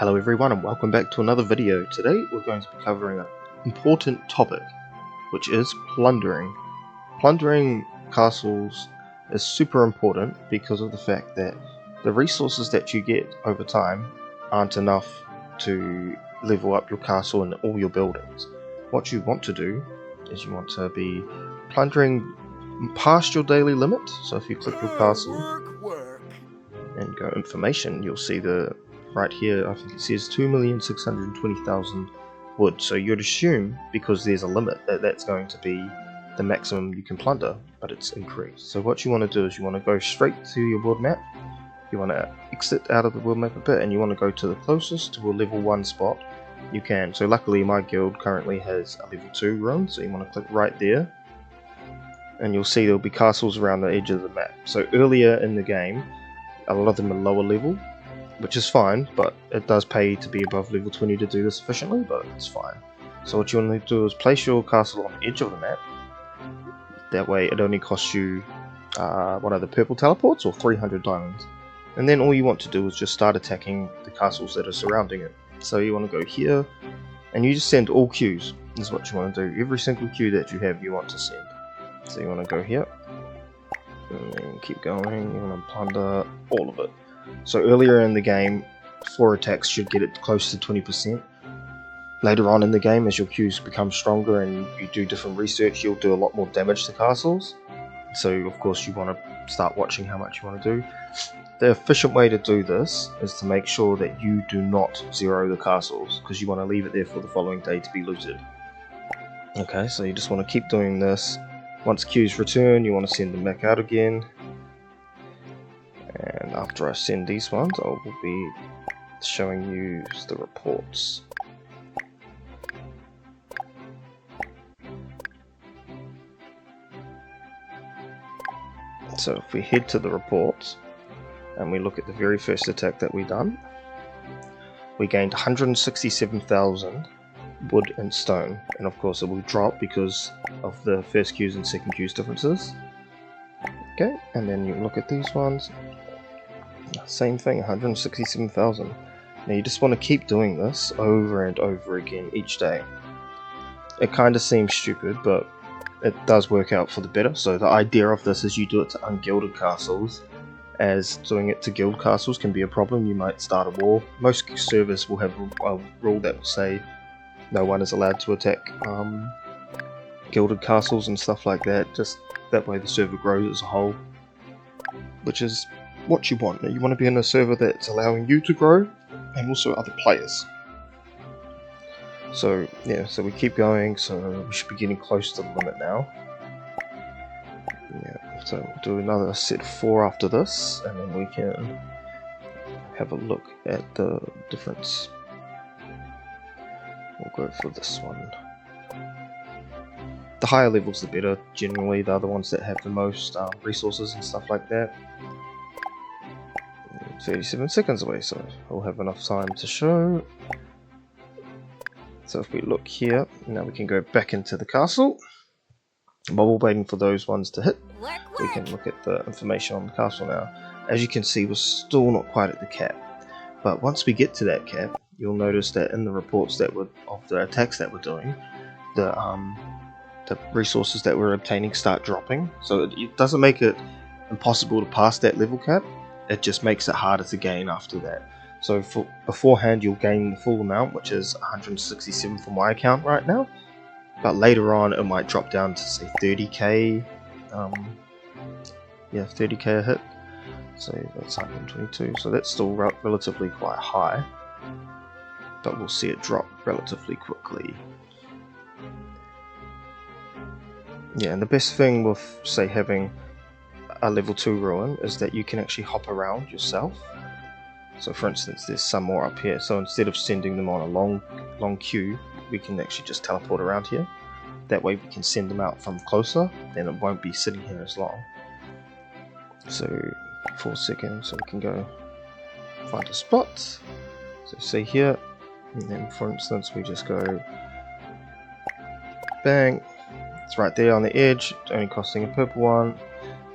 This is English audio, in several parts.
Hello everyone and welcome back to another video. Today we're going to be covering an important topic, which is plundering. Plundering castles is super important because of the fact that the resources that you get over time aren't enough to level up your castle and all your buildings. What you want to do is you want to be plundering past your daily limit. So if you click your castle and go information, you'll see the right here, I think it says 2,620,000 wood. So you'd assume, because there's a limit, that that's going to be the maximum you can plunder, but it's increased. So what you want to do is you want to go straight to your world map. You want to exit out of the world map a bit, and you want to go to the closest to a level 1 spot you can. So luckily my guild currently has a level 2 run, so you want to click right there, and you'll see there'll be castles around the edge of the map. So earlier in the game, a lot of them are lower level, which is fine, but it does pay to be above level 20 to do this efficiently, but it's fine. So what you want to do is place your castle on the edge of the map. That way it only costs you one of the purple teleports or 300 diamonds. And then all you want to do is just start attacking the castles that are surrounding it. So you want to go here, and you just send all queues, is what you want to do. Every single queue that you have you want to send. So you want to go here, and then keep going, you want to plunder all of it. So earlier in the game, 4 attacks should get it close to 20%. Later on in the game, as your queues become stronger and you do different research, you'll do a lot more damage to castles. So of course you want to start watching how much you want to do. The efficient way to do this is to make sure that you do not zero the castles, because you want to leave it there for the following day to be looted. Okay, so you just want to keep doing this. Once queues return, you want to send them back out again. And after I send these ones, I will be showing you the reports. So if we head to the reports and we look at the very first attack that we done, we gained 167,000 wood and stone, and of course it will drop because of the first queues and second queues differences. Okay, and then you look at these ones, same thing, 167,000. Now you just want to keep doing this over and over again each day. It kind of seems stupid, but it does work out for the better. So the idea of this is you do it to ungilded castles, as doing it to guild castles can be a problem. You might start a war. Most servers will have a rule that will say no one is allowed to attack gilded castles and stuff like that. Just that way the server grows as a whole, which is what you want. You want to be in a server that's allowing you to grow and also other players. So yeah, so we keep going, so we should be getting close to the limit now. Yeah, so we'll do another set of 4 after this, and then we can have a look at the difference. We'll go for this one. The higher levels the better, generally. They're the ones that have the most resources and stuff like that. 37 seconds away, so we'll have enough time to show. So if we look here, now we can go back into the castle. While we're waiting for those ones to hit, we can look at the information on the castle now. As you can see, we're still not quite at the cap, but once we get to that cap, you'll notice that in the reports that were of the attacks that we're doing, the resources that we're obtaining start dropping. So it doesn't make it impossible to pass that level cap, it just makes it harder to gain after that. So beforehand you'll gain the full amount, which is 167 for my account right now, but later on it might drop down to say 30k. Yeah, 30k a hit, so that's 122, so that's still relatively quite high, but we'll see it drop relatively quickly. Yeah, and the best thing with, say, having a level 2 ruin is that you can actually hop around yourself. So for instance, there's some more up here, so instead of sending them on a long queue, we can actually just teleport around here. That way we can send them out from closer, then it won't be sitting here as long. So 4 seconds, so we can go find a spot. So see here, and then for instance we just go bang, it's right there on the edge, only costing a purple one,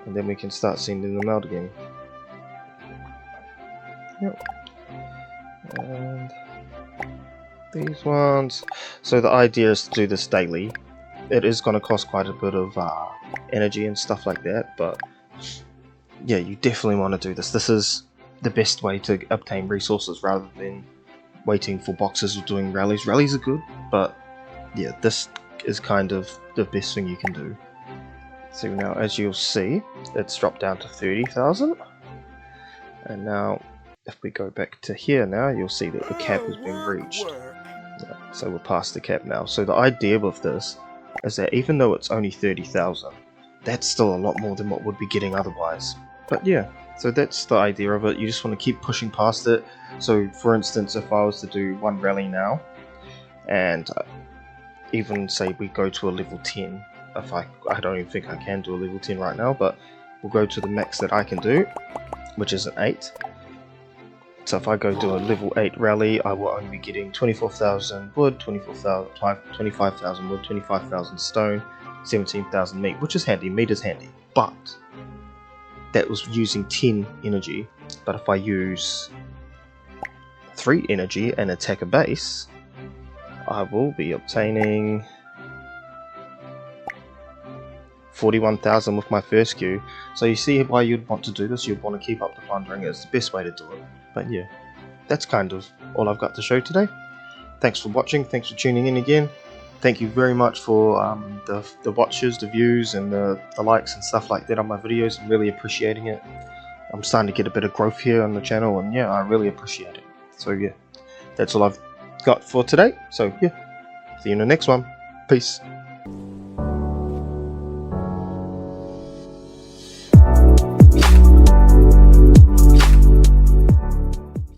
and then we can start sending them out again. Yep. And these ones. So the idea is to do this daily. It is going to cost quite a bit of energy and stuff like that, but yeah, you definitely want to do this. This is the best way to obtain resources rather than waiting for boxes or doing rallies. Rallies are good, but yeah, this is kind of the best thing you can do. So now, as you'll see, it's dropped down to 30,000. And now, if we go back to here now, you'll see that the cap has been reached. Yeah, so we're past the cap now. So the idea with this is that even though it's only 30,000, that's still a lot more than what we'd be getting otherwise. But yeah, so that's the idea of it. You just want to keep pushing past it. So for instance, if I was to do one rally now, and even say we go to a level 10, if I don't even think I can do a level 10 right now, but we'll go to the max that I can do, which is an 8. So if I go do a level 8 rally, I will only be getting 24,000 wood, 25,000 wood, 25,000 stone, 17,000 meat, which is handy. Meat is handy, but that was using 10 energy. But if I use 3 energy and attack a base, I will be obtaining 41,000 with my first queue. So you see why you'd want to do this. You'd want to keep up the plundering. It's the best way to do it. But yeah, that's kind of all I've got to show today. Thanks for watching. Thanks for tuning in again. Thank you very much for the watches, the views, and the likes and stuff like that on my videos. I'm really appreciating it. I'm starting to get a bit of growth here on the channel, and yeah, I really appreciate it. So yeah, that's all I've got for today. So yeah, see you in the next one. Peace.